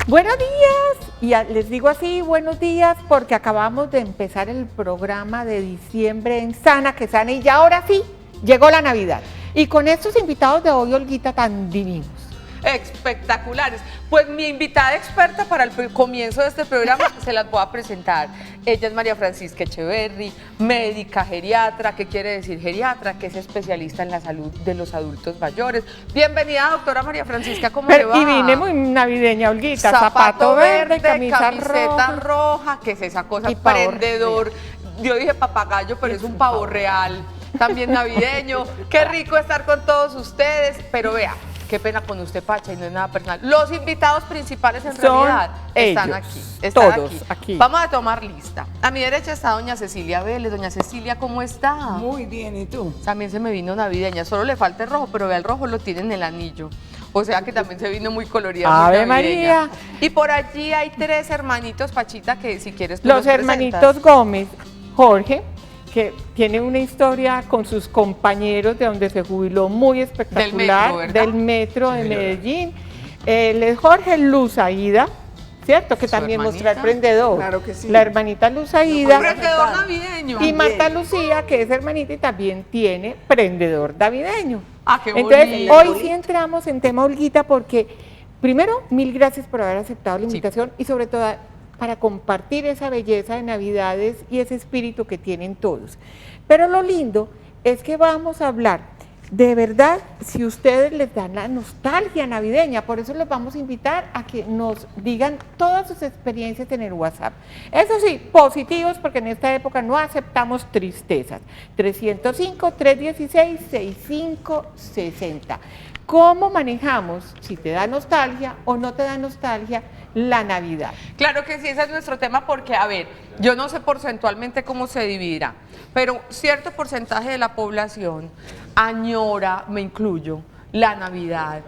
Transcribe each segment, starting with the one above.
Buenos días, les digo así, buenos días, porque acabamos de empezar el programa de diciembre en Sana, que Sana, y ya ahora sí, llegó la Navidad. Y con estos invitados de hoy, Olguita, tan divinos. Espectaculares. Pues mi invitada experta para el comienzo de este programa se las voy a presentar. Ella es María Francisca Echeverry, médica geriatra. ¿Qué quiere decir geriatra? Que es especialista en la salud de los adultos mayores. Bienvenida, doctora María Francisca, ¿cómo le va? Y vine muy navideña, Olguita, zapato verde, camiseta roja. ¿Qué es esa cosa? Y pavo Prendedor. Yo dije papagayo, pero es un pavo real. También navideño. Qué rico estar con todos ustedes, pero vea. Qué pena con usted, Pacha, y no es nada personal. Los invitados principales en realidad están aquí. Están todos aquí. Vamos a tomar lista. A mi derecha está doña Cecilia Vélez. Doña Cecilia, ¿cómo está? Muy bien, ¿y tú? También se me vino navideña. Solo le falta el rojo, pero vea, el rojo lo tiene en el anillo. O sea que también se vino muy colorida. ¡Ave María! Y por allí hay tres hermanitos, Pachita, que si quieres tú los hermanitos Gómez, Jorge, que tiene una historia con sus compañeros de donde se jubiló muy espectacular, del metro de Medellín. Él es Jorge Luzaida, ¿cierto? Que también mostró el prendedor. Claro que sí. La hermanita Luzaida. Prendedor navideño. Y Marta Lucía, que es hermanita y también tiene prendedor navideño. Ah, qué bonito. Entonces, hoy sí entramos en tema, Olguita, porque primero, mil gracias por haber aceptado la invitación y sobre todo para compartir esa belleza de Navidades y ese espíritu que tienen todos. Pero lo lindo es que vamos a hablar, de verdad, si ustedes les dan la nostalgia navideña, por eso les vamos a invitar a que nos digan todas sus experiencias en el WhatsApp. Eso sí, positivos, porque en esta época no aceptamos tristezas. 305-316-6560. ¿Cómo manejamos, si te da nostalgia o no te da nostalgia, la Navidad? Claro que sí, ese es nuestro tema porque, a ver, yo no sé porcentualmente cómo se dividirá, pero cierto porcentaje de la población añora, me incluyo, la Navidad.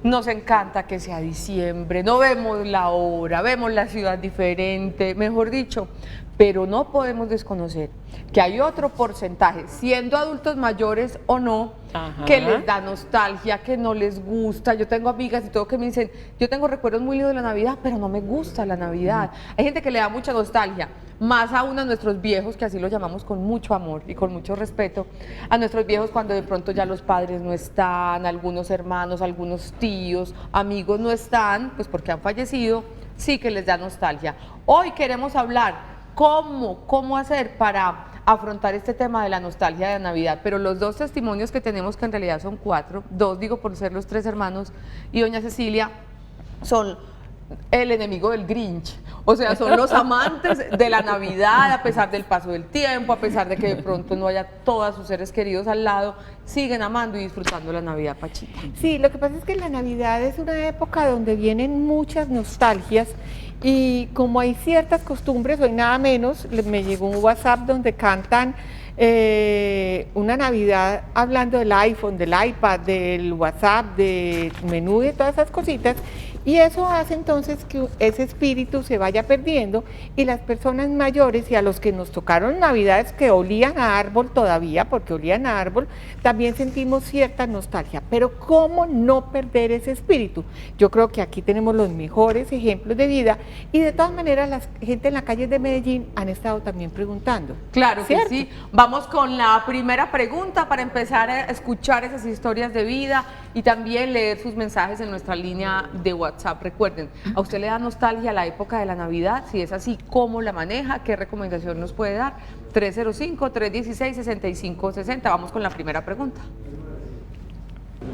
Nos encanta que sea diciembre, no vemos la hora, vemos la ciudad diferente, mejor dicho, pero no podemos desconocer que hay otro porcentaje, siendo adultos mayores o no, que les da nostalgia, que no les gusta. Yo tengo amigas y todo que me dicen, yo tengo recuerdos muy lindos de la Navidad, pero no me gusta la Navidad. Hay gente que le da mucha nostalgia, más aún a nuestros viejos, que así los llamamos con mucho amor y con mucho respeto, a nuestros viejos cuando de pronto ya los padres no están, algunos hermanos, algunos tíos, amigos no están, pues porque han fallecido, sí que les da nostalgia. Hoy queremos hablar cómo hacer para afrontar este tema de la nostalgia de Navidad, pero los dos testimonios que tenemos, que en realidad son cuatro, dos digo por ser los tres hermanos y doña Cecilia, son el enemigo del Grinch, o sea, son los amantes de la Navidad, a pesar del paso del tiempo, a pesar de que de pronto no haya todos sus seres queridos al lado, siguen amando y disfrutando la Navidad, Pachita. Sí, lo que pasa es que la Navidad es una época donde vienen muchas nostalgias y como hay ciertas costumbres, hoy nada menos, me llegó un WhatsApp donde cantan una Navidad hablando del iPhone, del iPad, del WhatsApp, del menú, de todas esas cositas, y eso hace entonces que ese espíritu se vaya perdiendo y las personas mayores y a los que nos tocaron Navidades que olían a árbol todavía, porque olían a árbol, también sentimos cierta nostalgia. Pero ¿cómo no perder ese espíritu? Yo creo que aquí tenemos los mejores ejemplos de vida y de todas maneras la gente en la calle de Medellín han estado también preguntando. Claro ¿cierto? que sí. Vamos con la primera pregunta para empezar a escuchar esas historias de vida y también leer sus mensajes en nuestra línea de WhatsApp. Recuerden, ¿a usted le da nostalgia la época de la Navidad? Si es así, ¿cómo la maneja? ¿Qué recomendación nos puede dar? 305-316-6560. Vamos con la primera pregunta.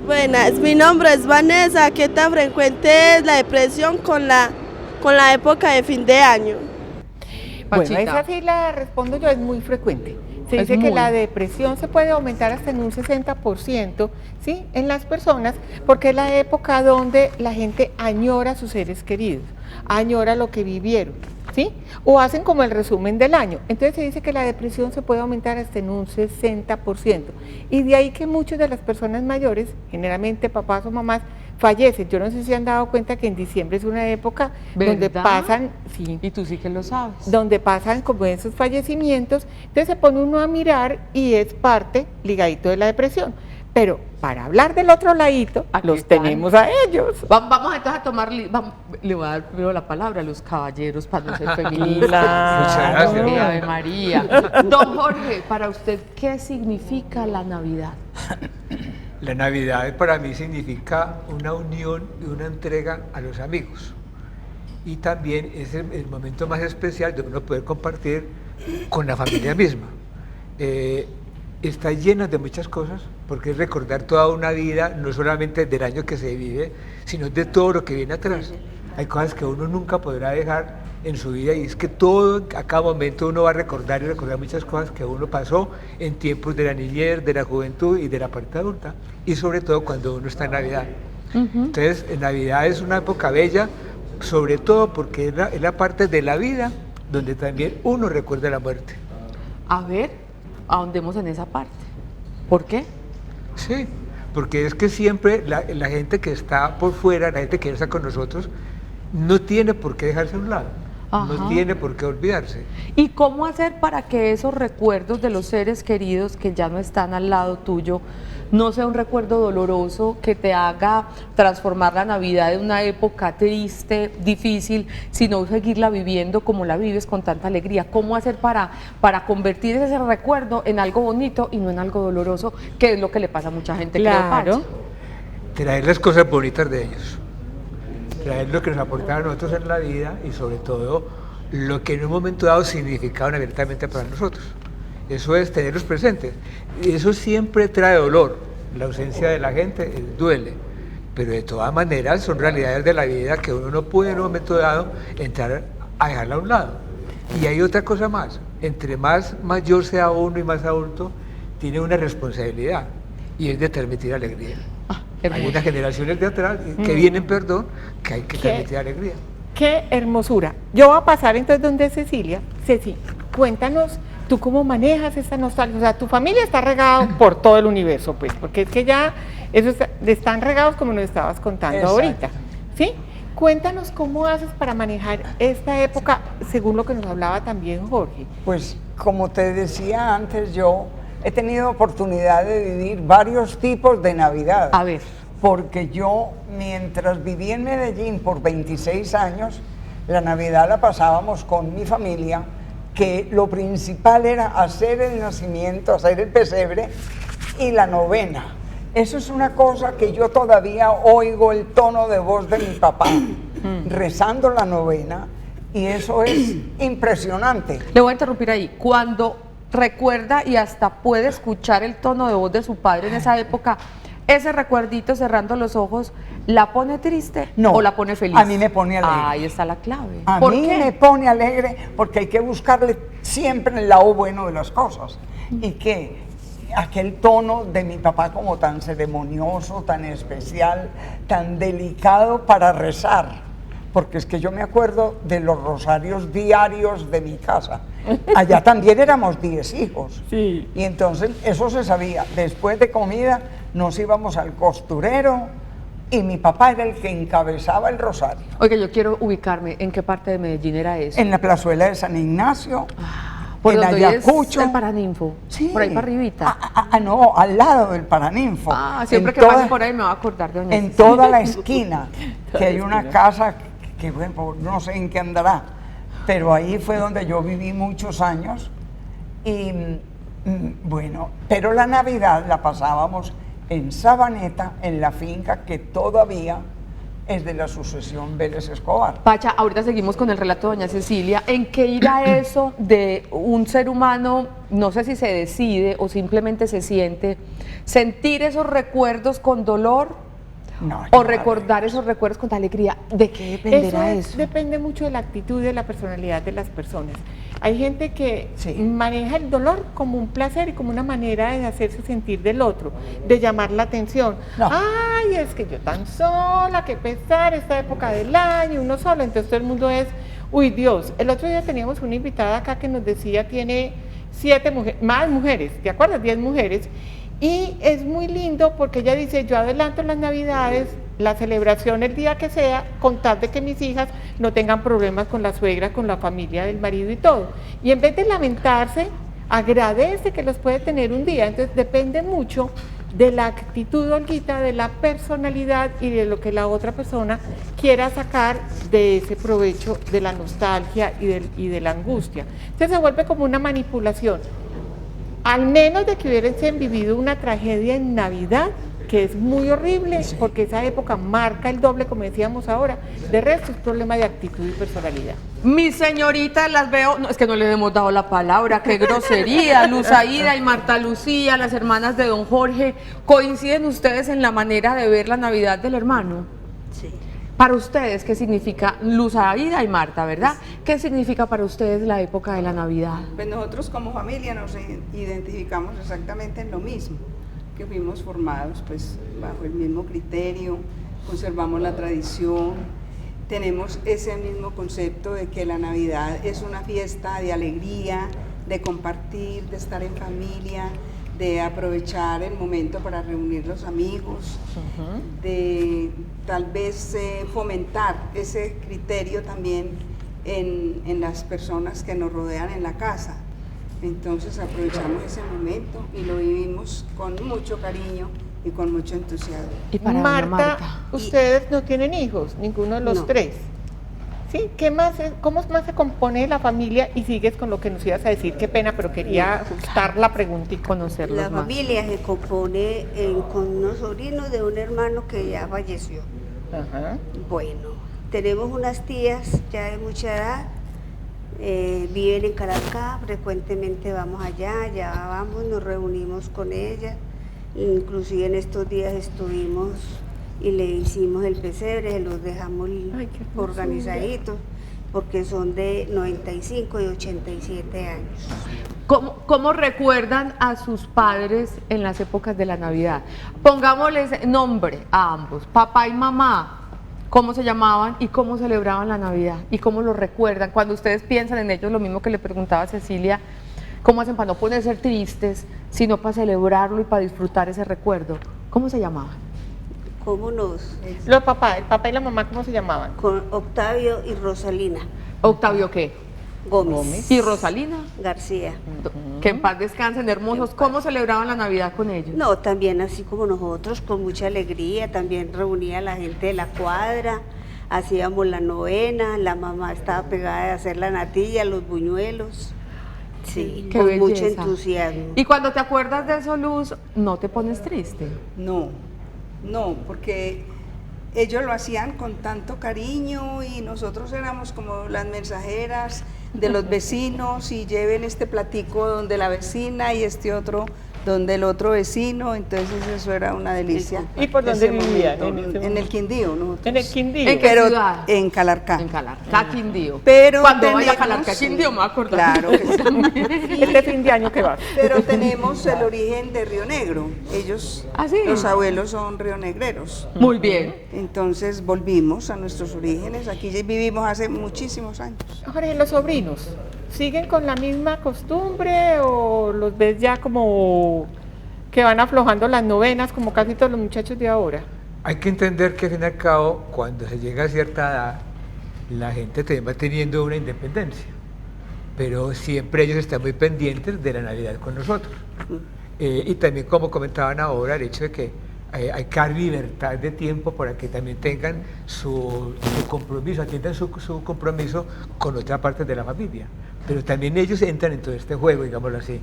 Buenas, mi nombre es Vanessa. ¿Qué tan frecuente es la depresión con la época de fin de año? Bueno, esa sí la respondo yo, es muy frecuente. Se dice que la depresión se puede aumentar hasta en un 60%, ¿sí?, en las personas, porque es la época donde la gente añora a sus seres queridos, añora lo que vivieron, ¿sí? O hacen como el resumen del año. Entonces se dice que la depresión se puede aumentar hasta en un 60%. Y de ahí que muchas de las personas mayores, generalmente papás o mamás, fallecen. Yo no sé si se han dado cuenta que en diciembre es una época donde pasan, sí, y tú sí que lo sabes, donde pasan como esos fallecimientos, entonces se pone uno a mirar y es parte ligadito de la depresión. Pero para hablar del otro ladito, Aquí los están. tenemos a ellos. Vamos entonces a tomar, le voy a dar primero la palabra a los caballeros para no ser feministas. Claro. Muchas gracias. Sí, Ave María. Don Jorge, para usted, ¿qué significa la Navidad? La Navidad para mí significa una unión y una entrega a los amigos. Y también es el momento más especial de uno poder compartir con la familia misma. Está llena de muchas cosas, porque es recordar toda una vida, no solamente del año que se vive, sino de todo lo que viene atrás. Hay cosas que uno nunca podrá dejar en su vida, y es que todo, a cada momento uno va a recordar y recordar muchas cosas que uno pasó en tiempos de la niñez, de la juventud y de la parte adulta, y sobre todo cuando uno está en Navidad. Entonces, en Navidad es una época bella, sobre todo porque es la parte de la vida donde también uno recuerda la muerte. A ver, ahondemos en esa parte. ¿Por qué? Sí, porque es que siempre la gente que está por fuera, la gente que está con nosotros, no tiene por qué dejarse a un lado, Ajá. no tiene por qué olvidarse. ¿Y cómo hacer para que esos recuerdos de los seres queridos que ya no están al lado tuyo no sea un recuerdo doloroso que te haga transformar la Navidad de una época triste, difícil, sino seguirla viviendo como la vives con tanta alegría? ¿Cómo hacer para convertir ese recuerdo en algo bonito y no en algo doloroso, que es lo que le pasa a mucha gente? Claro. Traer las cosas bonitas de ellos, traer lo que nos aportaron a nosotros en la vida, y sobre todo lo que en un momento dado significaban abiertamente para nosotros. Eso es tenerlos presentes. Y eso siempre trae dolor. La ausencia de la gente duele. Pero de todas maneras son realidades de la vida que uno no puede en un momento dado entrar a dejarla a un lado. Y hay otra cosa más. Entre más mayor sea uno y más adulto, tiene una responsabilidad, y es de transmitir alegría. Hay unas generaciones de atrás que vienen, perdón, que hay que transmitir alegría. ¡Qué hermosura! Yo voy a pasar entonces donde Cecilia. Ceci, cuéntanos, ¿tú cómo manejas esta nostalgia? O sea, tu familia está regada por todo el universo, pues, porque es que ya están regados como nos estabas contando Exacto. ahorita, ¿sí? Cuéntanos cómo haces para manejar esta época, según lo que nos hablaba también Jorge. Pues como te decía antes, yo he tenido oportunidad de vivir varios tipos de Navidad. A ver. Porque yo, mientras viví en Medellín por 26 años, la Navidad la pasábamos con mi familia, que lo principal era hacer el nacimiento, hacer el pesebre y la novena. Eso es una cosa que yo todavía oigo el tono de voz de mi papá rezando la novena, y eso es impresionante. Le voy a interrumpir ahí. Cuando recuerda y hasta puede escuchar el tono de voz de su padre en esa época, ese recuerdito cerrando los ojos, ¿la pone triste No, o la pone feliz? a mí me pone alegre. Ahí está la clave. A ¿Por mí qué? me pone alegre porque hay que buscarle siempre el lado bueno de las cosas. Y que aquel tono de mi papá como tan ceremonioso, tan especial, tan delicado para rezar. Porque es que yo me acuerdo de los rosarios diarios de mi casa. Allá también éramos 10 hijos. Sí. Y entonces eso se sabía. Después de comida nos íbamos al costurero y mi papá era el que encabezaba el rosario. Oiga, yo quiero ubicarme. ¿En qué parte de Medellín era eso? En la plazuela de San Ignacio, Por en donde hoy es Ayacucho. el Paraninfo. Sí. Por ahí para arribita. No, al lado del Paraninfo. Siempre En que toda- pase por ahí me voy a acordar de doña En Cecilia. toda la esquina, que hay una casa que bueno, no sé en qué andará, pero ahí fue donde yo viví muchos años. Y bueno, pero la Navidad la pasábamos en Sabaneta, en la finca que todavía es de la sucesión Vélez Escobar. Pacha, ahorita seguimos con el relato de doña Cecilia. ¿En qué irá eso de un ser humano, no sé si se decide o simplemente se siente, sentir esos recuerdos con dolor No, o yo- recordar esos recuerdos con alegría? ¿De qué dependerá eso? Depende mucho de la actitud y de la personalidad de las personas. Hay gente que Sí. maneja el dolor como un placer y como una manera de hacerse sentir del otro, de llamar la atención. No. Ay, es que yo tan sola, qué pesar, esta época del año, uno solo, entonces todo el mundo es, uy Dios. El otro día teníamos una invitada acá que nos decía, tiene 7 mujeres, más mujeres, ¿te acuerdas? 10 mujeres. Y es muy lindo porque ella dice, yo adelanto las Navidades, la celebración el día que sea, con tal de que mis hijas no tengan problemas con la suegra, con la familia del marido y todo. Y en vez de lamentarse, agradece que los puede tener un día. Entonces depende mucho de la actitud, Olguita, de la personalidad y de lo que la otra persona quiera sacar de ese provecho de la nostalgia y de la angustia. Entonces se vuelve como una manipulación. Al menos de que hubiesen vivido una tragedia en Navidad, que es muy horrible, porque esa época marca el doble, como decíamos ahora. De resto es problema de actitud y personalidad. Mis señoritas las veo, no, es que no les hemos dado la palabra, qué grosería. Luz Aida y Marta Lucía, las hermanas de don Jorge, ¿coinciden ustedes en la manera de ver la Navidad del hermano? Sí. Para ustedes, ¿qué significa Luz Aida y Marta, verdad? ¿Qué significa para ustedes la época de la Navidad? Pues nosotros como familia nos identificamos exactamente en lo mismo, que fuimos formados pues bajo el mismo criterio, conservamos la tradición, tenemos ese mismo concepto de que la Navidad es una fiesta de alegría, de compartir, de estar en familia, de aprovechar el momento para reunir los amigos, de tal vez fomentar ese criterio también en las personas que nos rodean en la casa. Entonces aprovechamos ese momento y lo vivimos con mucho cariño y con mucho entusiasmo. Y para doña Marta, ustedes no tienen hijos, ninguno de los No. tres. ¿Sí? ¿Cómo más se compone la familia? Y sigues con lo que nos ibas a decir, qué pena, pero quería ajustar la pregunta y conocerlos La más. familia se compone con unos sobrinos de un hermano que ya falleció. Ajá. Bueno, tenemos unas tías ya de mucha edad, viven en Caracas, frecuentemente vamos allá, ya vamos, nos reunimos con ellas, inclusive en estos días estuvimos y le hicimos el pesebre, se los dejamos Ay, qué hermosura. organizaditos, porque son de 95 y 87 años. ¿Cómo recuerdan a sus padres en las épocas de la Navidad? Pongámosles nombre a ambos, papá y mamá. ¿Cómo se llamaban y cómo celebraban la Navidad? ¿Y cómo lo recuerdan? Cuando ustedes piensan en ellos, lo mismo que le preguntaba a Cecilia, ¿cómo hacen para no ponerse tristes, sino para celebrarlo y para disfrutar ese recuerdo? ¿Cómo se llamaban? ¿Cómo nos? El papá y la mamá, ¿cómo se llamaban? Con Octavio y Rosalina Octavio, ¿qué? Gómez. ¿Y Rosalina? García. Que en paz descansen, hermosos. ¿Cómo celebraban la Navidad con ellos? No, también así como nosotros, con mucha alegría, también reunía a la gente de la cuadra, hacíamos la novena, la mamá estaba pegada de hacer la natilla, los buñuelos, sí, Qué con mucho belleza. entusiasmo. Y cuando te acuerdas de eso, Luz, ¿no te pones triste? No, no, porque ellos lo hacían con tanto cariño y nosotros éramos como las mensajeras de los vecinos y lleven este platico donde la vecina y este otro donde el otro vecino, entonces eso era una delicia. ¿Y por dónde Ese vivían momento, en ese en momento? el Quindío, nosotros. En el Quindío. ¿En qué Pero ciudad? en Calarcá. En Calarcá, Quindío. Pero Cuando vaya a tenemos- Calarcá, Quindío, me voy a acordar. Claro que sí. Este fin de año que va. Pero tenemos el origen de Río Negro. Ellos, ¿Ah, sí? los abuelos son rionegreros. Muy bien. Entonces volvimos a nuestros orígenes. Aquí ya vivimos hace muchísimos años. Jorge, los sobrinos, ¿siguen con la misma costumbre o los ves ya como que van aflojando las novenas como casi todos los muchachos de ahora? Hay que entender que al fin y al cabo, cuando se llega a cierta edad, la gente también va teniendo una independencia, pero siempre ellos están muy pendientes de la Navidad con nosotros. Y también, como comentaban ahora, el hecho de que hay que dar libertad de tiempo para que también tengan su compromiso, atiendan su compromiso con otra parte de la familia. Pero también ellos entran en todo este juego, digámoslo así.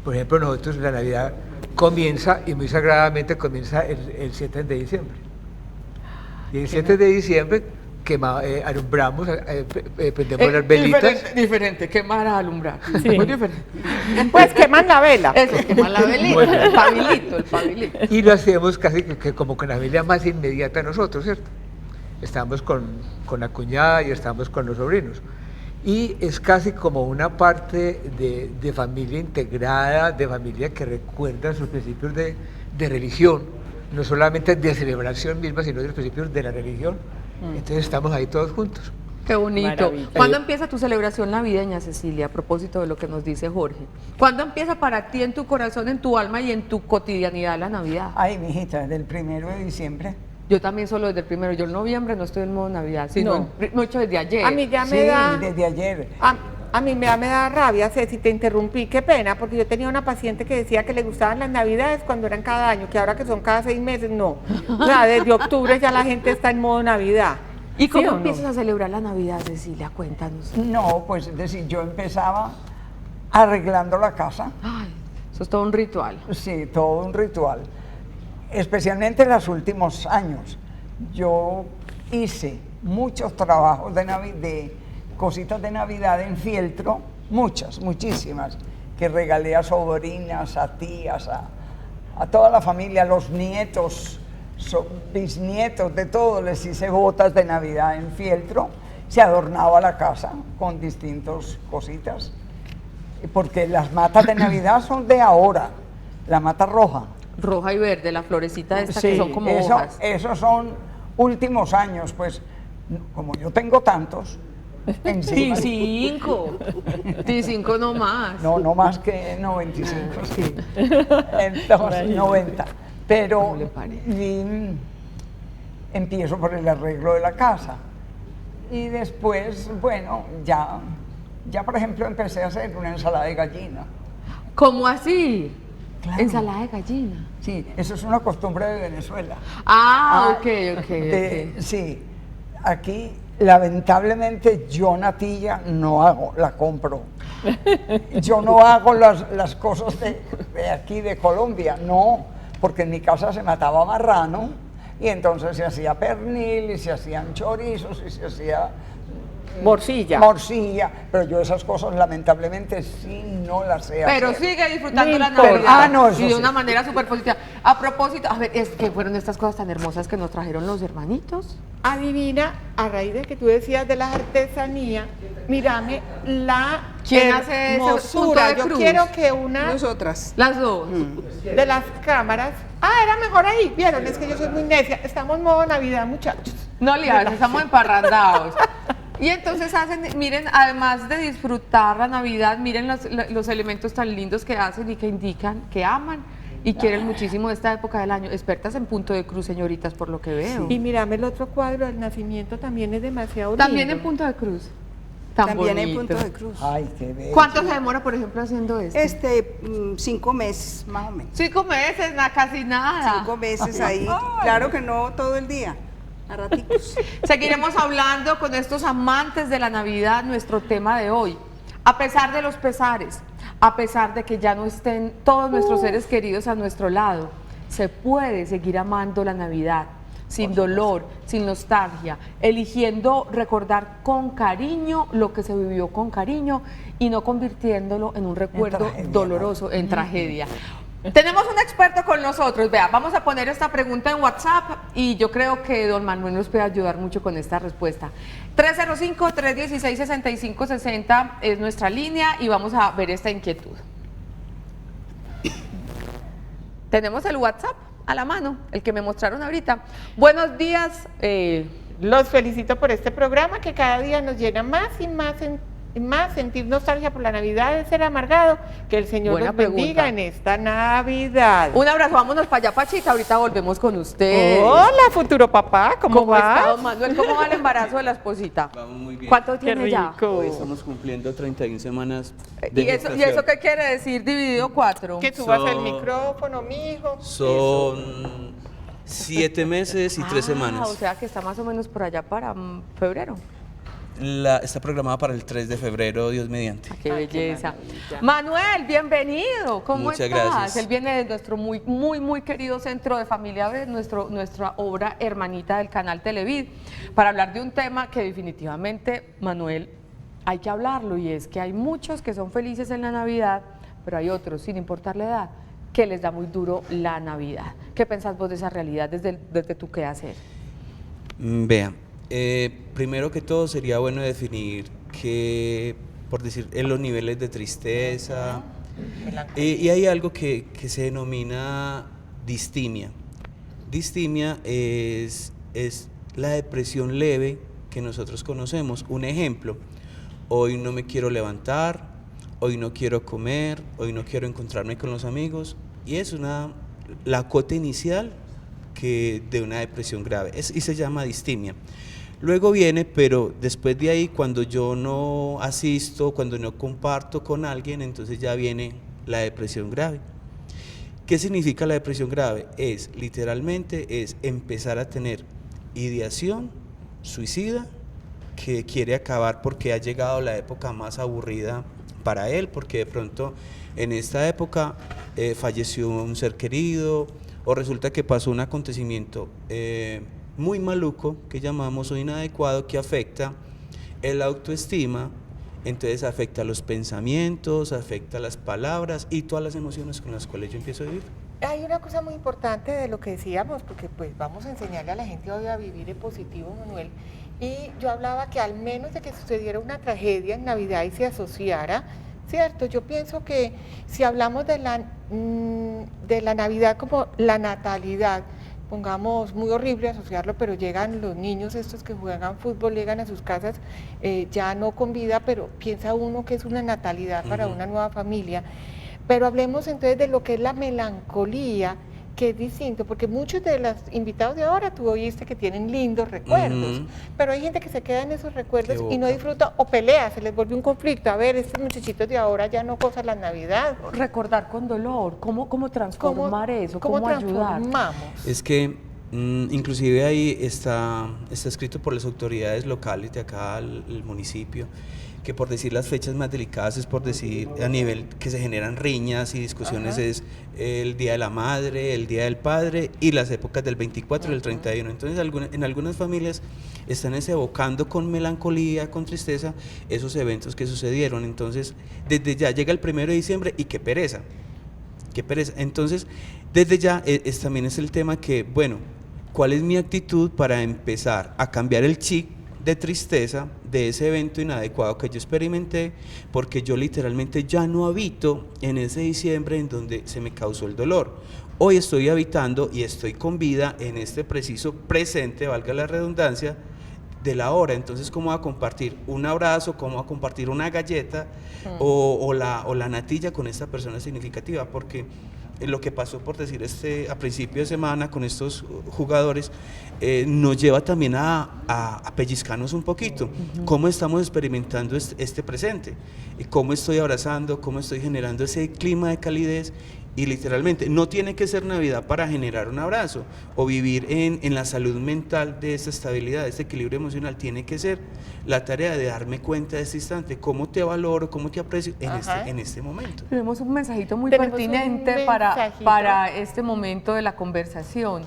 Por ejemplo, nosotros la Navidad comienza, y muy sagradamente comienza el 7 de diciembre. Y el 7 de diciembre alumbramos, prendemos las velitas. Diferente, quemar a alumbrar. Sí. Muy diferente. Pues queman la vela. Eso, quemar la velita, Bueno. el pabilito. Y lo hacemos casi que como con la familia más inmediata a nosotros, ¿cierto? Estamos con la cuñada y estamos con los sobrinos. Y es casi como una parte de familia integrada, de familia que recuerda sus principios de religión, no solamente de celebración misma, sino de los principios de la religión. Entonces estamos ahí todos juntos. Qué bonito. Maravilla. ¿Cuándo empieza tu celebración navideña, Cecilia, a propósito de lo que nos dice Jorge? ¿Cuándo empieza para ti en tu corazón, en tu alma y en tu cotidianidad la Navidad? Ay, mijita, del 1 de diciembre. Yo también solo desde el primero. Yo en noviembre no estoy en modo Navidad, sino No. mucho desde ayer. A mí ya me Sí, da... desde ayer. A mí me da rabia, Ceci, te interrumpí, qué pena, porque yo tenía una paciente que decía que le gustaban las navidades cuando eran cada año, que ahora que son cada 6 meses, no. O sea, desde octubre ya la gente está en modo Navidad. ¿Y ¿Sí cómo o no? empiezas a celebrar la Navidad, Cecilia? Cuéntanos. No, pues es decir, yo empezaba arreglando la casa. Ay, eso es todo un ritual. Sí, todo un ritual. Especialmente en los últimos años. Yo hice muchos trabajos de cositas de Navidad en fieltro, muchísimas, que regalé a sobrinas, a tías, a toda la familia, a los nietos, bisnietos, de todo, les hice botas de Navidad en fieltro. Se adornaba la casa con distintas cositas, porque las matas de Navidad son de ahora, la mata roja. Roja y verde, la florecita esta Sí, que son como hojas. esos son últimos años, pues, como yo tengo tantos, encima, T5 no más. no más que 95, sí. Entonces, 90. Pero ¿Cómo le parece? Empiezo por el arreglo de la casa. Y después, bueno, ya por ejemplo empecé a hacer una ensalada de gallina. ¿Cómo así? Claro. Ensalada de gallina. Sí, eso es una costumbre de Venezuela. Ok. Sí, aquí lamentablemente yo natilla no hago, la compro. Yo no hago las cosas de aquí de Colombia, no, porque en mi casa se mataba marrano y entonces se hacía pernil y se hacían chorizos y se hacía Morcilla. pero yo esas cosas lamentablemente sí no las sé hacer. Pero sigue disfrutando No la importa. Navidad. No, eso y de sí. una manera súper positiva. A propósito, a ver, es que fueron estas cosas tan hermosas que nos trajeron los hermanitos. Adivina, a raíz de que tú decías de la artesanía, mírame la ¿Quién hace ese punto hermosura. de Yo cruz? quiero que una Nosotras. Las dos. de las cámaras... era mejor ahí, vieron, es que yo soy muy necia. Estamos en modo Navidad, muchachos. No, Liana, estamos emparrandados. Y entonces hacen, miren, además de disfrutar la Navidad, miren los elementos tan lindos que hacen y que indican que aman y quieren muchísimo esta época del año. Expertas en punto de cruz, señoritas, por lo que veo. Y mírame el otro cuadro del nacimiento, también es demasiado También lindo. en punto de cruz. Tan También en bonito. punto de cruz. Ay, qué bello. ¿Cuánto se demora, por ejemplo, haciendo esto? 5 meses, más o menos. 5 meses, casi nada. 5 meses ahí. Claro que no todo el día, a raticos. Seguiremos hablando con estos amantes de la Navidad, nuestro tema de hoy. A pesar de los pesares, a pesar de que ya no estén todos nuestros seres queridos a nuestro lado, se puede seguir amando la Navidad, sin dolor, sin nostalgia, eligiendo recordar con cariño lo que se vivió con cariño y no convirtiéndolo en un recuerdo tragedia, doloroso, en tragedia. Tenemos un experto con nosotros, vea, vamos a poner esta pregunta en WhatsApp y yo creo que don Manuel nos puede ayudar mucho con esta respuesta. 305-316-6560 es nuestra línea y vamos a ver esta inquietud. Tenemos el WhatsApp a la mano, el que me mostraron ahorita. Buenos días. Los felicito por este programa que cada día nos llena más y más sentir nostalgia por la Navidad de ser amargado. Que el Señor Buena nos bendiga pregunta. en esta Navidad. Un abrazo, vámonos para allá, Pachita, ahorita volvemos con usted. Hola, futuro papá, ¿cómo ¿Cómo está, vas? don Manuel? ¿Cómo va el embarazo de la esposita? Vamos muy bien. ¿Cuánto Qué tiene ya? rico. Hoy estamos cumpliendo 31 semanas de ¿Y eso gestación. qué quiere decir dividido 4? Que subas el Son- micrófono, mijo. Son 7 meses y 3 semanas. O sea que está más o menos por allá para febrero. Está programada para el 3 de febrero, Dios mediante. Qué belleza. Manuel, bienvenido. ¿Cómo Muchas estás? gracias. Él viene de nuestro muy querido Centro de Familia B, nuestra obra hermanita del canal Televid, para hablar de un tema que definitivamente, Manuel, hay que hablarlo, y es que hay muchos que son felices en la Navidad, pero hay otros, sin importar la edad, que les da muy duro la Navidad. ¿Qué pensás vos de esa realidad desde tu quehacer? Vea, primero que todo sería bueno definir que, por decir, en los niveles de tristeza, y hay algo que se denomina distimia. Distimia es la depresión leve que nosotros conocemos. Un ejemplo, hoy no me quiero levantar, hoy no quiero comer, hoy no quiero encontrarme con los amigos, y es la cuota inicial de una depresión grave, y se llama distimia. Luego viene, pero después de ahí, cuando yo no asisto, cuando no comparto con alguien, entonces ya viene la depresión grave. ¿Qué significa la depresión grave? Literalmente es empezar a tener ideación suicida, que quiere acabar porque ha llegado la época más aburrida para él, porque de pronto en esta época falleció un ser querido, o resulta que pasó un acontecimiento muy maluco, que llamamos o inadecuado, que afecta el autoestima, entonces afecta los pensamientos, afecta las palabras y todas las emociones con las cuales yo empiezo a vivir. Hay una cosa muy importante de lo que decíamos, porque pues vamos a enseñarle a la gente hoy a vivir en positivo, Manuel, y yo hablaba que al menos de que sucediera una tragedia en Navidad y se asociara, ¿cierto? Yo pienso que si hablamos de la Navidad como la natalidad, pongamos muy horrible asociarlo, pero llegan los niños estos que juegan fútbol, llegan a sus casas ya no con vida, pero piensa uno que es una natalidad para una nueva familia. Pero hablemos entonces de lo que es la melancolía, que es distinto, porque muchos de los invitados de ahora tú oíste que tienen lindos recuerdos, pero hay gente que se queda en esos recuerdos y no disfruta o pelea, se les vuelve un conflicto. A ver, estos muchachitos de ahora ya no gozan la Navidad. Recordar con dolor, ¿cómo transformar eso? ¿Cómo ayudar? Es que inclusive ahí está escrito por las autoridades locales de acá, el municipio, que por decir las fechas más delicadas es por decir a nivel que se generan riñas y discusiones es el Día de la Madre, el Día del Padre y las épocas del 24 y del 31. Entonces en algunas familias están evocando con melancolía, con tristeza esos eventos que sucedieron. Entonces desde ya llega el 1 de diciembre y qué pereza. Entonces desde ya también es el tema que, bueno, ¿cuál es mi actitud para empezar a cambiar el chip de tristeza de ese evento inadecuado que yo experimenté, porque yo literalmente ya no habito en ese diciembre en donde se me causó el dolor? Hoy estoy habitando y estoy con vida en este preciso presente, valga la redundancia, de la hora. Entonces, ¿cómo va a compartir un abrazo? ¿Cómo va a compartir una galleta o la natilla con esta persona significativa? Porque lo que pasó, por decir, a principio de semana con estos jugadores, nos lleva también a pellizcarnos un poquito. ¿Cómo estamos experimentando este presente? ¿Cómo estoy abrazando? ¿Cómo estoy generando ese clima de calidez? Y literalmente, no tiene que ser Navidad para generar un abrazo o vivir en la salud mental de esta estabilidad, de este equilibrio emocional. Tiene que ser la tarea de darme cuenta de este instante, cómo te valoro, cómo te aprecio en este momento. Tenemos un mensajito muy pertinente para este momento de la conversación.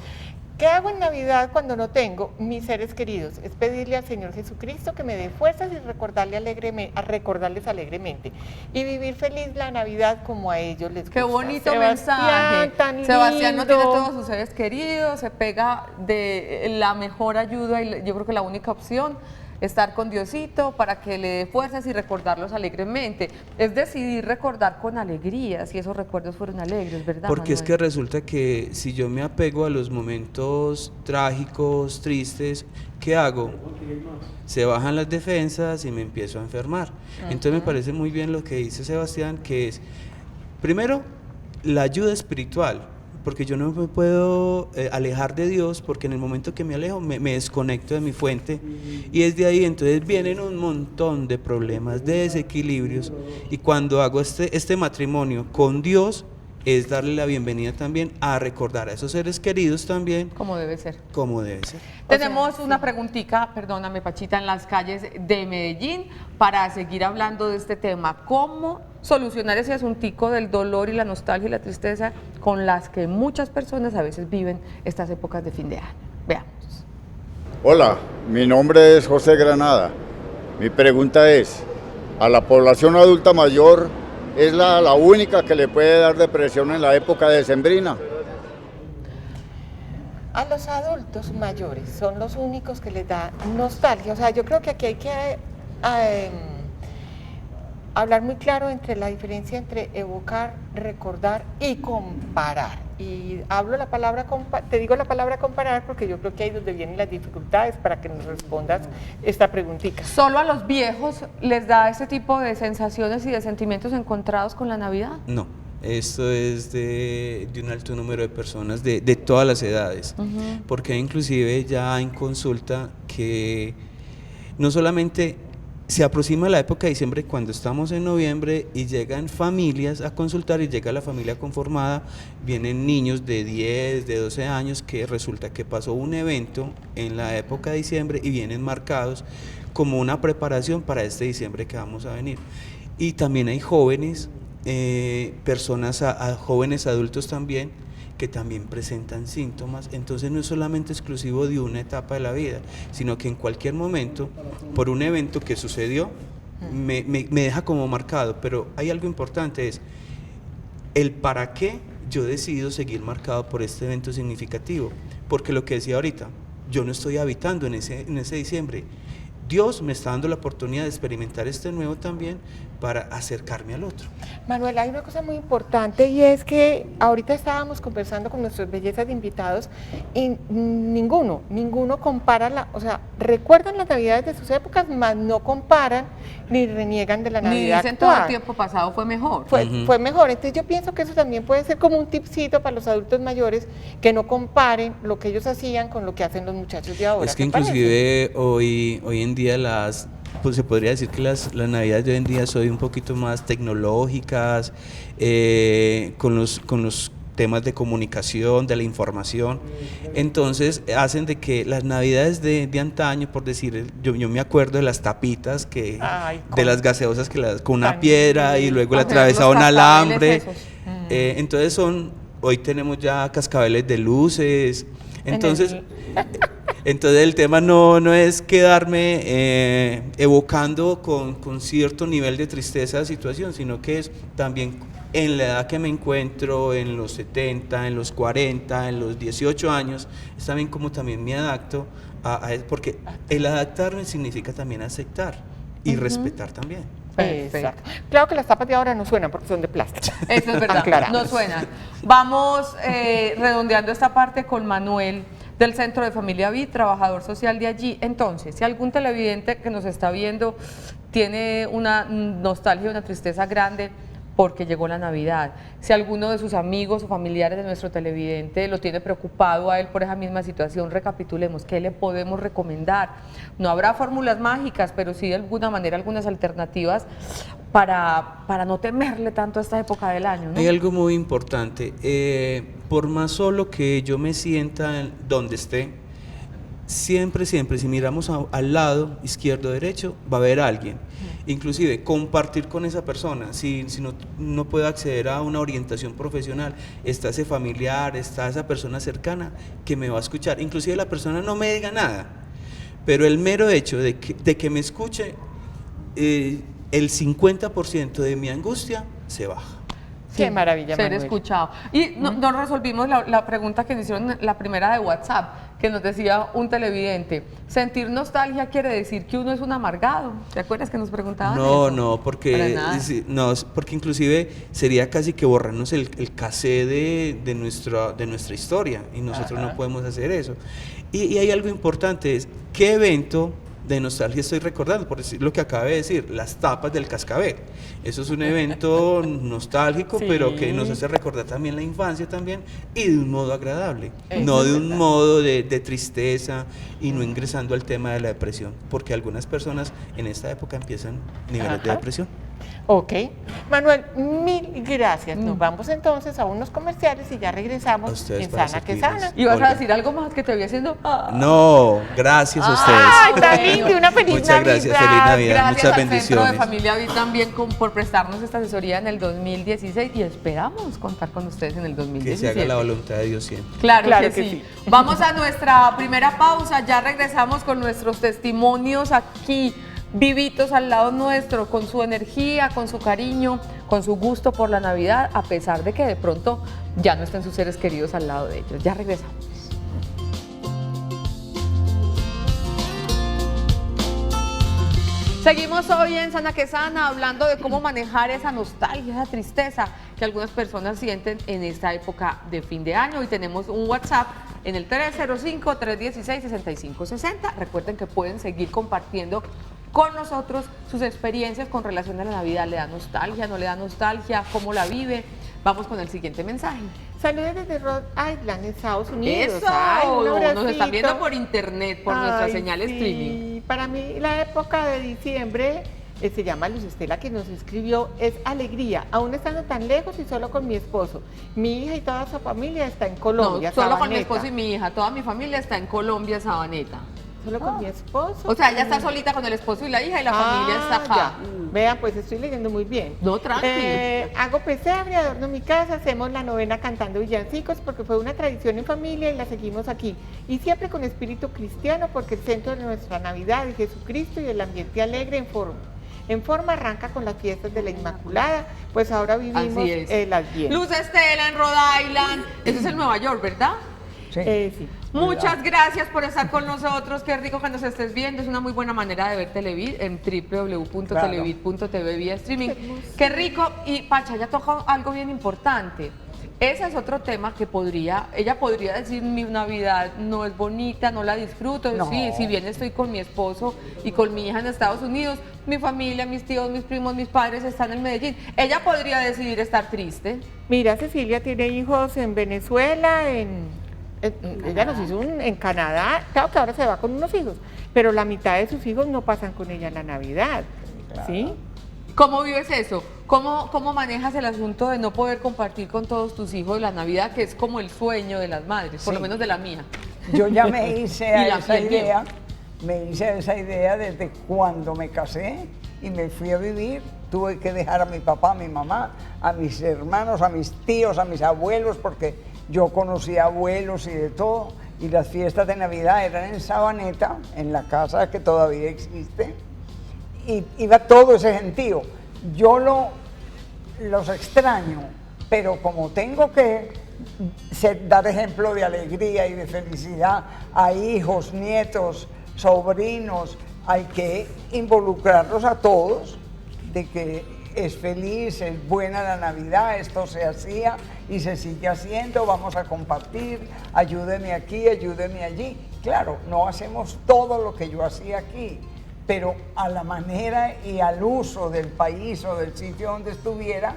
¿Qué hago en Navidad cuando no tengo mis seres queridos? Es pedirle al Señor Jesucristo que me dé fuerzas y recordarles alegremente y vivir feliz la Navidad como a ellos les gusta. Qué bonito Sebastián, mensaje. Tan Sebastián lindo. no tiene todos sus seres queridos, se pega de la mejor ayuda y yo creo que la única opción, estar con Diosito para que le dé fuerzas y recordarlos alegremente. Es decidir recordar con alegría, si esos recuerdos fueron alegres, ¿verdad, Porque es Manuel? que resulta que si yo me apego a los momentos trágicos, tristes, ¿qué hago? Se bajan las defensas y me empiezo a enfermar. Entonces me parece muy bien lo que dice Sebastián, que es, primero, la ayuda espiritual, porque yo no me puedo alejar de Dios, porque en el momento que me alejo me desconecto de mi fuente, y desde ahí entonces vienen un montón de problemas, de desequilibrios, y cuando hago este matrimonio con Dios, es darle la bienvenida también a recordar a esos seres queridos también. Como debe ser. Como debe ser. Tenemos una preguntita, perdóname Pachita, en las calles de Medellín para seguir hablando de este tema. ¿Cómo solucionar ese asuntico del dolor y la nostalgia y la tristeza con las que muchas personas a veces viven estas épocas de fin de año? Veamos. Hola, mi nombre es José Granada. Mi pregunta es, ¿a la población adulta mayor es la única que le puede dar depresión en la época decembrina? A los adultos mayores son los únicos que les da nostalgia. O sea, yo creo que aquí hay que hablar muy claro entre la diferencia entre evocar, recordar y comparar. Y te digo la palabra comparar porque yo creo que ahí es donde vienen las dificultades para que nos respondas esta preguntita. ¿Solo a los viejos les da ese tipo de sensaciones y de sentimientos encontrados con la Navidad? No, esto es de un alto número de personas de todas las edades, porque inclusive ya en consulta que no solamente se aproxima la época de diciembre cuando estamos en noviembre y llegan familias a consultar y llega la familia conformada, vienen niños de 10, de 12 años que resulta que pasó un evento en la época de diciembre y vienen marcados como una preparación para este diciembre que vamos a venir. Y también hay jóvenes, personas, jóvenes adultos también, que también presentan síntomas, entonces no es solamente exclusivo de una etapa de la vida, sino que en cualquier momento, por un evento que sucedió, me deja como marcado, pero hay algo importante, es el para qué yo decido seguir marcado por este evento significativo, porque lo que decía ahorita, yo no estoy habitando en ese diciembre, Dios me está dando la oportunidad de experimentar este nuevo también para acercarme al otro. Manuel, hay una cosa muy importante y es que ahorita estábamos conversando con nuestras bellezas de invitados y ninguno compara, o sea, recuerdan las navidades de sus épocas, mas no comparan ni reniegan de la Ni Navidad dicen actual. todo el tiempo pasado fue mejor. Fue mejor, entonces yo pienso que eso también puede ser como un tipcito para los adultos mayores que no comparen lo que ellos hacían con lo que hacen los muchachos de ahora. Es que ¿Te parece? inclusive hoy en día pues se podría decir que las navidades de hoy en día son un poquito más tecnológicas, con los temas de comunicación, de la información, entonces hacen de que las navidades de antaño, por decir, yo me acuerdo de las tapitas de las gaseosas con una piedra y luego le atravesaba un alambre, entonces hoy tenemos ya cascabeles de luces, entonces el tema no es quedarme evocando con cierto nivel de tristeza la situación, sino que es también en la edad que me encuentro, en los 70, en los 40, en los 18 años, es también como también me adapto porque el adaptarme significa también aceptar y respetar también. Exacto. Claro que las tapas de ahora no suenan porque son de plástico. Eso es verdad, Aclaramos. no suenan. Vamos redondeando esta parte con Manuel del Centro de Familia Vid, trabajador social de allí. Entonces, si algún televidente que nos está viendo tiene una nostalgia, una tristeza grande porque llegó la Navidad, si alguno de sus amigos o familiares de nuestro televidente lo tiene preocupado a él por esa misma situación, recapitulemos, ¿qué le podemos recomendar? No habrá fórmulas mágicas, pero sí de alguna manera algunas alternativas para no temerle tanto a esta época del año, ¿no? Hay algo muy importante, por más solo que yo me sienta donde esté, siempre, si miramos al lado, izquierdo, derecho, va a haber alguien. Inclusive compartir con esa persona, si no puedo acceder a una orientación profesional, está ese familiar, está esa persona cercana que me va a escuchar. Inclusive la persona no me diga nada, pero el mero hecho de que me escuche, el 50% de mi angustia se baja. Qué maravilla, ser Manuel. escuchado. Y no resolvimos la pregunta que nos hicieron, la primera de WhatsApp, que nos decía un televidente, sentir nostalgia quiere decir que uno es un amargado. ¿Te acuerdas que nos preguntaban eso? No, porque inclusive sería casi que borrarnos el cassette de nuestra historia y nosotros no podemos hacer eso. Y hay algo importante, es ¿qué evento de nostalgia estoy recordando? Por decir lo que acabé de decir, las tapas del cascabel. Eso es un evento nostálgico, pero que nos hace recordar también la infancia también, y de un modo agradable, no de un modo de tristeza y no ingresando al tema de la depresión, porque algunas personas en esta época empiezan niveles de depresión. Ok. Manuel, mil gracias. Nos vamos entonces a unos comerciales y ya regresamos en Sana que Sana. ¿Y vas a decir algo más que te voy haciendo? No, gracias a ustedes. ¡Ay, tan lindo! Una feliz Muchas gracias, feliz Navidad, Gracias muchas al bendiciones. Centro de Familia Vid también por prestarnos esta asesoría en el 2016 y esperamos contar con ustedes en el 2017. Que se haga la voluntad de Dios siempre. Claro que sí. Vamos a nuestra primera pausa, ya regresamos con nuestros testimonios aquí, vivitos al lado nuestro, con su energía, con su cariño, con su gusto por la Navidad, a pesar de que de pronto ya no estén sus seres queridos al lado de ellos. Ya regresamos. Seguimos hoy en Sana que Sana hablando de cómo manejar esa nostalgia, esa tristeza que algunas personas sienten en esta época de fin de año. Y tenemos un WhatsApp en el 305-316-6560. Recuerden que pueden seguir compartiendo con nosotros sus experiencias con relación a la Navidad. ¿Le da nostalgia? ¿No le da nostalgia? ¿Cómo la vive? Vamos con el siguiente mensaje. Saludos desde Rhode Island, Estados Unidos. ¡Eso! Ay, un Nos abracito. están viendo por internet, por nuestra señal streaming. para mí la época de diciembre se llama Luz Estela, que nos escribió, es alegría, aún estando tan lejos y solo con mi esposo. Mi hija y toda su familia está en Colombia, No, solo con mi Sabaneta. esposo y mi hija. Toda mi familia está en Colombia, Sabaneta. Solo con mi esposo. O sea, ella está solita con el esposo y la hija y la familia está acá. Ya. Vean, pues estoy leyendo muy bien. No, tranqui. Hago pesebre, adorno mi casa, hacemos la novena cantando villancicos porque fue una tradición en familia y la seguimos aquí. Y siempre con espíritu cristiano porque el centro de nuestra Navidad es Jesucristo y el ambiente alegre en forma arranca con las fiestas de la Inmaculada, pues ahora vivimos Así es. las 10. Luz Estela en Rhode Island. Eso es en Nueva York, ¿verdad? Sí. Sí. Muchas gracias por estar con nosotros. Qué rico que nos estés viendo. Es una muy buena manera de ver Televid en www.televid.tv vía streaming. Qué rico. Y Pacha, ya toca algo bien importante. Ese es otro tema que ella podría decir: mi Navidad no es bonita, no la disfruto. No. Sí, si bien estoy con mi esposo y con mi hija en Estados Unidos, mi familia, mis tíos, mis primos, mis padres están en Medellín. Ella podría decidir estar triste. Mira, Cecilia tiene hijos en Venezuela, ella nos hizo en Canadá, claro que ahora se va con unos hijos, pero la mitad de sus hijos no pasan con ella la Navidad, ¿sí? ¿Cómo vives eso? ¿Cómo manejas el asunto de no poder compartir con todos tus hijos la Navidad, que es como el sueño de las madres, por lo menos de la mía? Yo ya me hice Y a la esa piel idea, desde cuando me casé y me fui a vivir. Tuve que dejar a mi papá, a mi mamá, a mis hermanos, a mis tíos, a mis abuelos, porque yo conocía abuelos y de todo, y las fiestas de Navidad eran en Sabaneta, en la casa que todavía existe, y iba todo ese gentío. Yo los extraño, pero como tengo que dar ejemplo de alegría y de felicidad a hijos, nietos, sobrinos, hay que involucrarlos a todos de que es feliz, es buena la Navidad, esto se hacía y se sigue haciendo, vamos a compartir, ayúdeme aquí, ayúdeme allí. Claro, no hacemos todo lo que yo hacía aquí, pero a la manera y al uso del país o del sitio donde estuviera,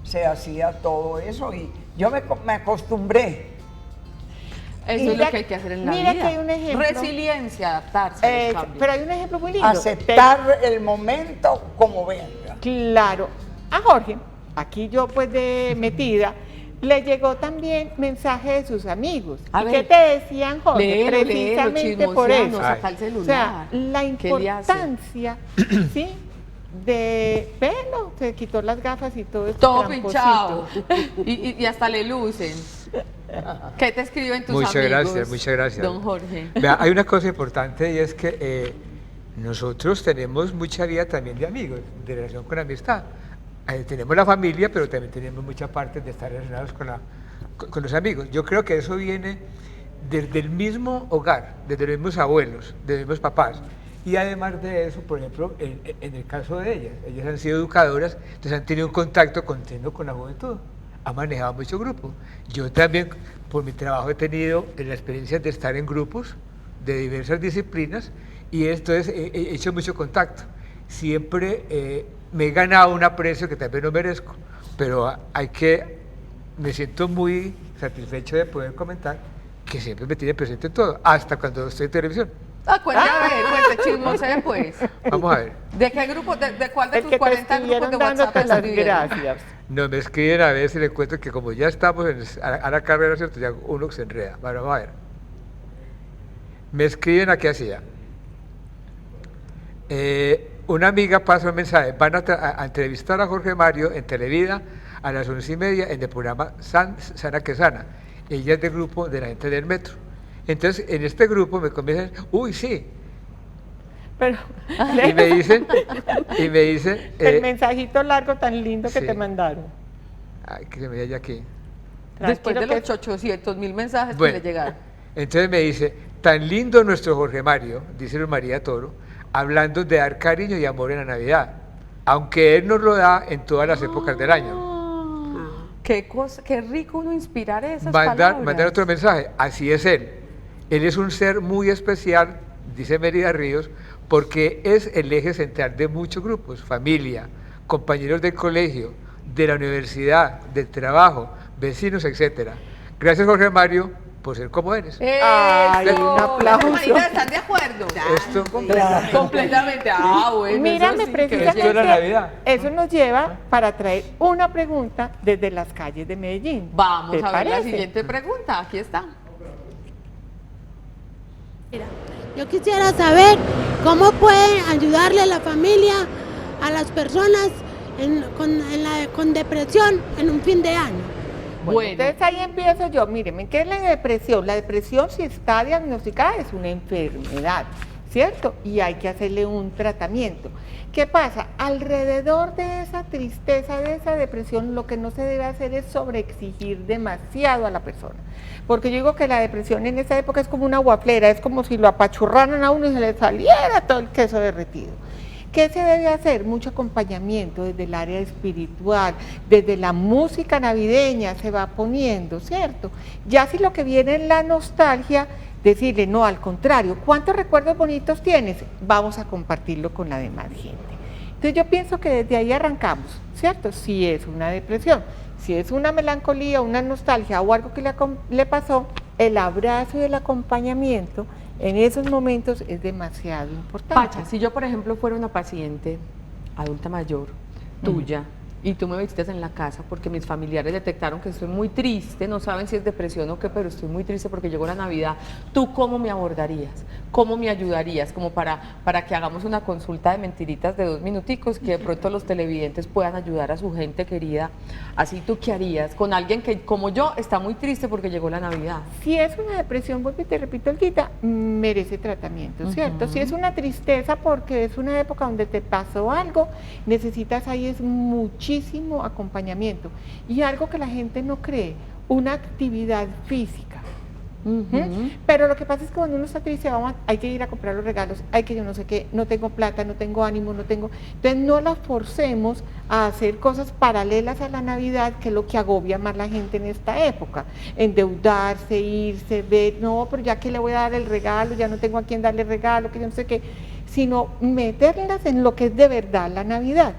se hacía todo eso y yo me acostumbré. Eso es lo que hay que hacer en la vida. Mira que hay un ejemplo. Resiliencia, adaptarse a los cambios. Pero hay un ejemplo muy lindo. Aceptar el momento como venga. Claro. A Jorge, aquí yo pues de metida, le llegó también mensaje de sus amigos. A ¿Y ver. qué te decían, Jorge? Léelo, Precisamente por chismoseanos, eso. saca el celular. O sea, la ¿Qué le hace? importancia, ¿sí? De verlo, se quitó las gafas y todo esto. Todo pinchado. Y hasta le lucen. ¿Qué te escriben tus Muchas amigos? muchas gracias. Don Jorge. Vea, hay una cosa importante y es que nosotros tenemos mucha vida también de amigos, de relación con amistad. Tenemos la familia, pero también tenemos mucha parte de estar relacionados con los amigos. Yo creo que eso viene desde el mismo hogar, desde los mismos abuelos, de los mismos papás. Y además de eso, por ejemplo, en el caso de ellas han sido educadoras, entonces han tenido un contacto continuo con la juventud, han manejado mucho grupo. Yo también, por mi trabajo, he tenido la experiencia de estar en grupos de diversas disciplinas y entonces he hecho mucho contacto. Siempre me he ganado un aprecio que también no merezco, pero me siento muy satisfecho de poder comentar que siempre me tiene presente en todo, hasta cuando estoy en televisión. Cuenta chismose pues. Vamos a ver. ¿De qué grupo, de cuál de El tus que te 40 grupos escribieron de WhatsApp dándote te las escribieron? gracias. No, me escriben a veces y le cuento que como ya estamos a la carrera, ¿cierto? Ya uno se enreda. Bueno, vamos a ver. Me escriben a qué hacía. Una amiga pasa un mensaje. Van a entrevistar a Jorge Mario en Televida a las 11:30 en el programa Sana que Sana. Ella es del grupo de la gente del metro. Entonces, en este grupo me comienzan, uy, sí. Pero, Y me dicen, el mensajito largo tan lindo que sí. te mandaron. Ay, que se me vaya aquí. Después de Tranquilo los 800.000 mensajes Bueno. que le llegaron. Entonces me dice, tan lindo nuestro Jorge Mario, dice Luz María Toro, hablando de dar cariño y amor en la Navidad, aunque él nos lo da en todas las épocas del año. Qué rico uno inspirar esas palabras. Mandar otro mensaje, así es él. Él es un ser muy especial, dice Mérida Ríos, porque es el eje central de muchos grupos, familia, compañeros del colegio, de la universidad, del trabajo, vecinos, etc. Gracias Jorge Mario por ser como eres. Ay, un aplauso. Hermanitas, ¿están de acuerdo? Esto Completamente. Ah, bueno. Mírame, eso sí que- Esto es la precisamente Navidad. eso nos lleva para traer una pregunta desde las calles de Medellín. Vamos ¿Te a ver la parece? siguiente pregunta. Aquí está. Mira, yo quisiera saber cómo puede ayudarle a la familia, a las personas con depresión en un fin de año. Bueno. Entonces ahí empiezo yo. Mírenme, ¿qué es la depresión? La depresión, si está diagnosticada, es una enfermedad, ¿cierto? Y hay que hacerle un tratamiento. ¿Qué pasa? Alrededor de esa tristeza, de esa depresión, lo que no se debe hacer es sobreexigir demasiado a la persona. Porque yo digo que la depresión en esa época es como una guaflera, es como si lo apachurraran a uno y se le saliera todo el queso derretido. ¿Qué se debe hacer? Mucho acompañamiento desde el área espiritual, desde la música navideña se va poniendo, ¿cierto? Ya si lo que viene es la nostalgia, decirle, no, al contrario, ¿cuántos recuerdos bonitos tienes? Vamos a compartirlo con la demás gente. Entonces yo pienso que desde ahí arrancamos, ¿cierto? Si es una depresión, si es una melancolía, una nostalgia o algo que le pasó, el abrazo y el acompañamiento en esos momentos es demasiado importante. Pacha, si yo, por ejemplo, fuera una paciente adulta mayor, tuya, y tú me visitas en la casa porque mis familiares detectaron que estoy muy triste, no saben si es depresión o qué, pero estoy muy triste porque llegó la Navidad, ¿tú cómo me abordarías? ¿Cómo me ayudarías? Como para que hagamos una consulta de mentiritas de 2 minuticos, que de pronto los televidentes puedan ayudar a su gente querida. Así, ¿tú qué harías con alguien que, como yo, está muy triste porque llegó la Navidad? Si es una depresión, vuelvo y te repito, Olguita, merece tratamiento, ¿cierto? Si es una tristeza porque es una época donde te pasó algo, necesitas ahí es muchísimo acompañamiento. Y algo que la gente no cree, una actividad física. Pero lo que pasa es que cuando uno está triste, hay que ir a comprar los regalos, hay que yo no sé qué, no tengo plata, no tengo ánimo, no tengo... Entonces no la forcemos a hacer cosas paralelas a la Navidad, que es lo que agobia más la gente en esta época. Endeudarse, irse, ver, no, pero ya que le voy a dar el regalo, ya no tengo a quién darle regalo, que yo no sé qué, sino meterlas en lo que es de verdad la Navidad.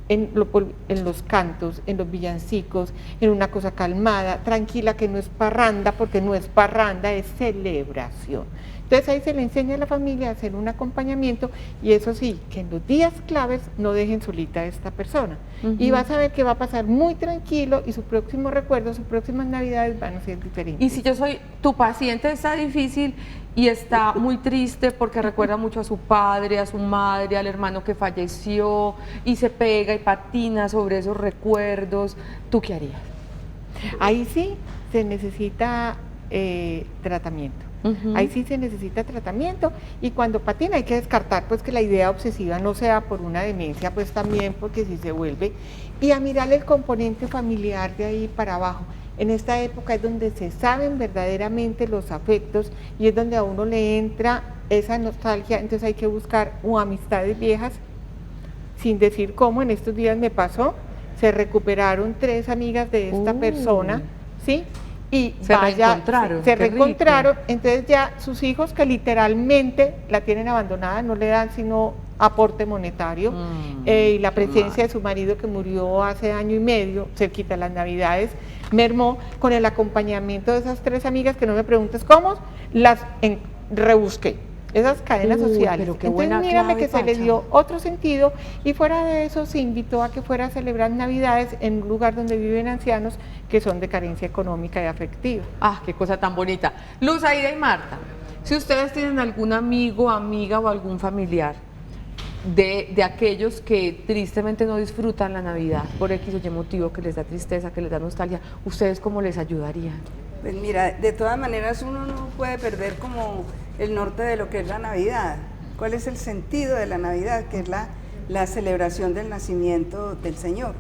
En los cantos, en los villancicos, en una cosa calmada, tranquila, que no es parranda, porque no es parranda, es celebración. Entonces ahí se le enseña a la familia a hacer un acompañamiento, y eso sí, que en los días claves no dejen solita a esta persona. Y vas a ver que va a pasar muy tranquilo y su próximo recuerdo, sus próximas Navidades van a ser diferentes. Y si yo soy, tu paciente está difícil y está muy triste porque recuerda mucho a su padre, a su madre, al hermano que falleció, y se pega y patina sobre esos recuerdos, ¿tú qué harías? Ahí sí se necesita tratamiento. Ahí sí se necesita tratamiento, y cuando patina hay que descartar pues que la idea obsesiva no sea por una demencia, pues también porque si se vuelve, y a mirar el componente familiar de ahí para abajo. En esta época es donde se saben verdaderamente los afectos y es donde a uno le entra esa nostalgia, entonces hay que buscar amistades viejas, sin decir cómo. En estos días me pasó, se recuperaron 3 amigas de esta persona, ¿sí? Y se reencontraron. Se reencontraron, entonces ya sus hijos, que literalmente la tienen abandonada, no le dan sino aporte monetario, y la presencia de su marido, que murió hace 1 año y medio, cerquita de las Navidades, mermó. Con el acompañamiento de esas 3 amigas, que no me preguntes cómo, las rebusqué, esas cadenas sociales. Pero qué Entonces buena mírame clave, que se le Pacha. dio otro sentido, y fuera de eso se invitó a que fuera a celebrar Navidades en un lugar donde viven ancianos que son de carencia económica y afectiva. Ah, qué cosa tan bonita. Luz, Aida y Marta, si ustedes tienen algún amigo, amiga o algún familiar de aquellos que tristemente no disfrutan la Navidad por X o Y motivo, que les da tristeza, que les da nostalgia, ¿ustedes cómo les ayudarían? Pues mira, de todas maneras uno no puede perder como el norte de lo que es la Navidad. ¿Cuál es el sentido de la Navidad? Que es la celebración del nacimiento del Señor.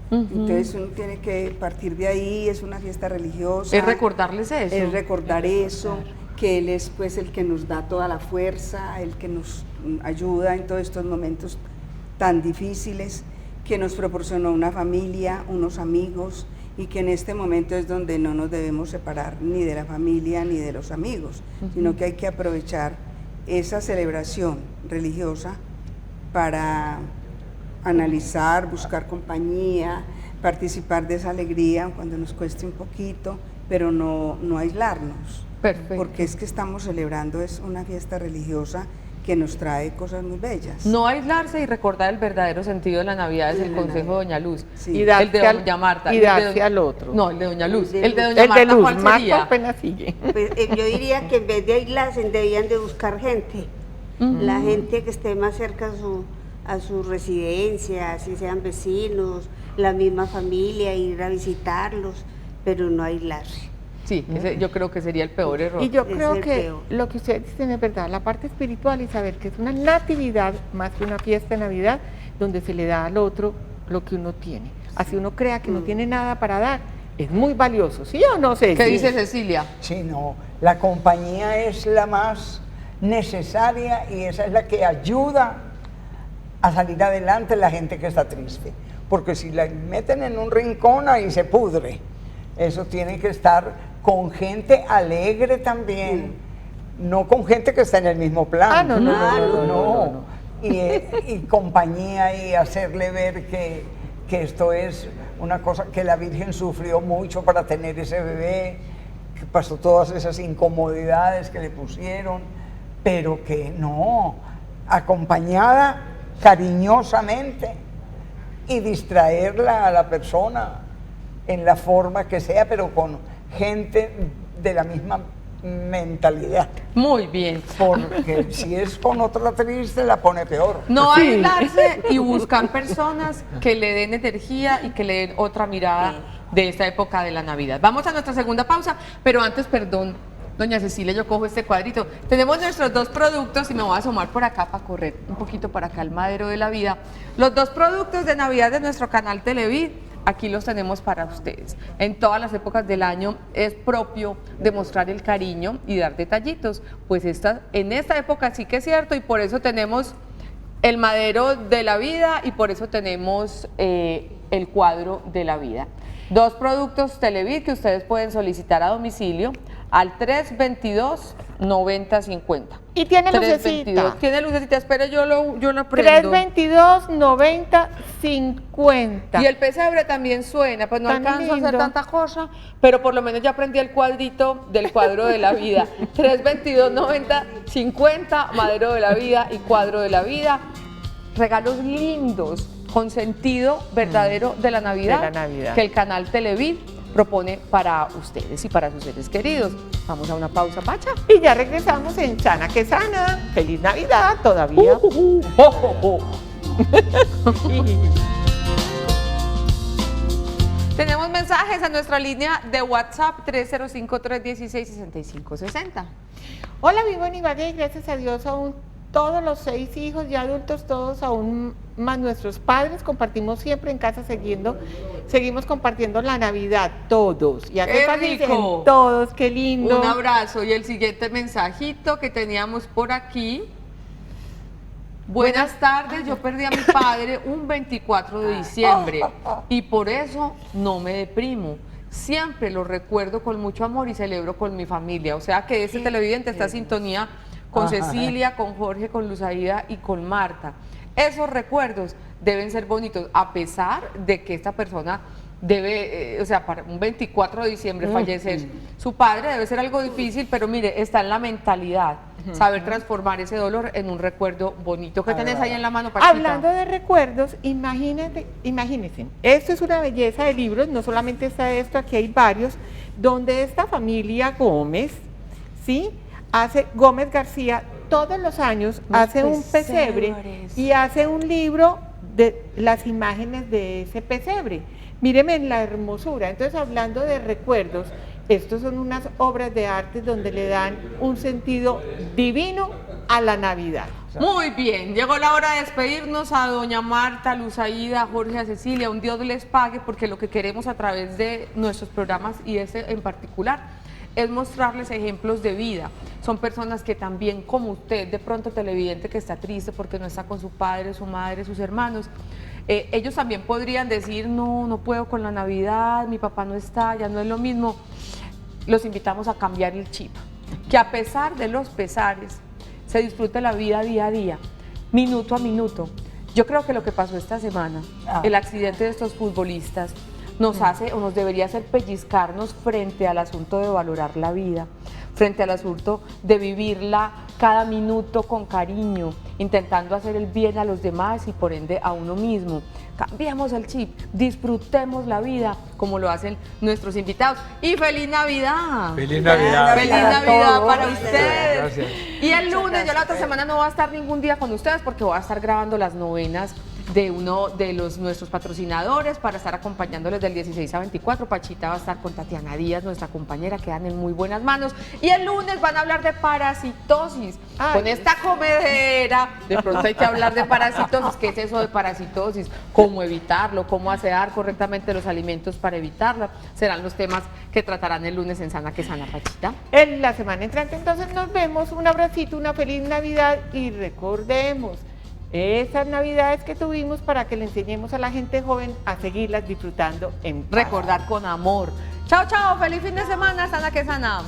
Entonces uno tiene que partir de ahí, es una fiesta religiosa. Es recordarles eso. Es recordar eso, que Él es pues el que nos da toda la fuerza, el que nos ayuda en todos estos momentos tan difíciles, que nos proporcionó una familia, unos amigos, y que en este momento es donde no nos debemos separar ni de la familia ni de los amigos, sino que hay que aprovechar esa celebración religiosa para analizar, buscar compañía, participar de esa alegría cuando nos cueste un poquito, pero no aislarnos. Perfecto. Porque es que estamos celebrando, es una fiesta religiosa que nos trae cosas muy bellas. No aislarse y recordar el verdadero sentido de la Navidad es el consejo de Doña Luz. Sí. Y darse el de Doña Marta. y darse al otro. No, el de Doña Luz. El El de de Doña El de Marta, Luz, ¿cuál Marta sería? apenas sigue. Pues, yo diría que en vez de aislarse debían de buscar gente, la gente que esté más cerca a su residencia, si sean vecinos, la misma familia, ir a visitarlos, pero no aislarse. Sí, ese yo creo que sería el peor error. Y yo Es creo el que peor. lo que ustedes dicen es verdad, la parte espiritual y saber que es una natividad más que una fiesta de Navidad donde se le da al otro lo que uno tiene. Así uno crea que no tiene nada para dar, es muy valioso, ¿sí o no sé? ¿Qué dice Cecilia? Sí, no, la compañía es la más necesaria y esa es la que ayuda a salir adelante la gente que está triste. Porque si la meten en un rincón ahí se pudre. Eso tiene que estar con gente alegre también, no con gente que está en el mismo plan. No. Y compañía y hacerle ver que esto es una cosa que la Virgen sufrió mucho para tener ese bebé, que pasó todas esas incomodidades que le pusieron, pero que no, acompañada cariñosamente y distraerla a la persona en la forma que sea, pero con gente de la misma mentalidad. Muy bien. Porque si es con otra triste, la pone peor. No aislarse y buscar personas que le den energía y que le den otra mirada de esta época de la Navidad. Vamos a nuestra segunda pausa, pero antes, perdón, doña Cecilia, yo cojo este cuadrito. Tenemos nuestros dos productos y me voy a asomar por acá para correr un poquito para acá el madero de la vida. Los dos productos de Navidad de nuestro canal Televid, aquí los tenemos para ustedes. En todas las épocas del año es propio demostrar el cariño y dar detallitos. Pues en esta época sí que es cierto y por eso tenemos el madero de la vida y por eso tenemos el cuadro de la vida. Dos productos Televid que ustedes pueden solicitar a domicilio al 322-9050. Y tiene lucecita. Tiene lucecita, espere, yo lo prendo. 322-9050. Y el pesebre también suena, pues no Tan alcanzo a hacer lindo. tanta cosa, pero por lo menos ya aprendí el cuadrito del cuadro de la vida. 322-9050, madero de la vida y cuadro de la vida. Regalos lindos, con sentido verdadero de la Navidad, De la Navidad. que el canal Televid propone para ustedes y para sus seres queridos. Vamos a una pausa, Pacha. Y ya regresamos en Sana que Sana. ¡Feliz Navidad todavía! Tenemos mensajes a nuestra línea de WhatsApp 305-316-6560. Hola, vivo en Ibagué y gracias a Dios aún todos los 6 hijos ya adultos, todos aún más nuestros padres, compartimos siempre en casa seguimos compartiendo la Navidad, todos. Y ¡Qué acá rico! dicen todos, qué lindo. Un abrazo y el siguiente mensajito que teníamos por aquí. Buenas tardes, yo perdí a mi padre un 24 de diciembre y por eso no me deprimo. Siempre lo recuerdo con mucho amor y celebro con mi familia. O sea que este televidente está en sintonía con Cecilia, con Jorge, con Luzaida y con Marta. Esos recuerdos deben ser bonitos, a pesar de que esta persona debe, para un 24 de diciembre fallecer su padre debe ser algo difícil, pero mire, está en la mentalidad, saber transformar ese dolor en un recuerdo bonito. ¿Qué tenés ahí en la mano, Pachita? Hablando de recuerdos, imagínense, esto es una belleza de libros, no solamente está esto, aquí hay varios, donde esta familia Gómez, ¿sí? Gómez García, todos los años hace un pesebre y hace un libro de las imágenes de ese pesebre. Míreme en la hermosura. Entonces, hablando de recuerdos, estos son unas obras de arte donde le dan un sentido divino a la Navidad. Muy bien, llegó la hora de despedirnos a doña Marta, Luzaida, Jorge, a Cecilia. Un Dios les pague, porque lo que queremos a través de nuestros programas y ese en particular es mostrarles ejemplos de vida. Son personas que también, como usted, de pronto televidente que está triste porque no está con su padre, su madre, sus hermanos, ellos también podrían decir, no puedo con la Navidad, mi papá no está, ya no es lo mismo. Los invitamos a cambiar el chip, que a pesar de los pesares, se disfrute la vida día a día, minuto a minuto. Yo creo que lo que pasó esta semana, el accidente de estos futbolistas, nos hace o nos debería hacer pellizcarnos frente al asunto de valorar la vida, frente al asunto de vivirla cada minuto con cariño, intentando hacer el bien a los demás y por ende a uno mismo. Cambiemos el chip, disfrutemos la vida como lo hacen nuestros invitados. ¡Y feliz Navidad! ¡Feliz Navidad! ¡Feliz Navidad para Gracias. ustedes! Gracias. Y el lunes, yo la otra semana no voy a estar ningún día con ustedes porque voy a estar grabando las novenas de uno de nuestros patrocinadores para estar acompañándoles del 16 a 24. Pachita va a estar con Tatiana Díaz, nuestra compañera, quedan en muy buenas manos. Y el lunes van a hablar de parasitosis. Ay. Con esta comedera, de pronto hay que hablar de parasitosis. ¿Qué es eso de parasitosis? ¿Cómo evitarlo? ¿Cómo asear correctamente los alimentos para evitarla? Serán los temas que tratarán el lunes en Sana que Sana, Pachita. En la semana entrante entonces nos vemos, un abracito, una feliz Navidad y recordemos esas Navidades que tuvimos para que le enseñemos a la gente joven a seguirlas disfrutando en paz. Recordar con amor. Chao, chao, feliz fin de semana, Sana que Sana.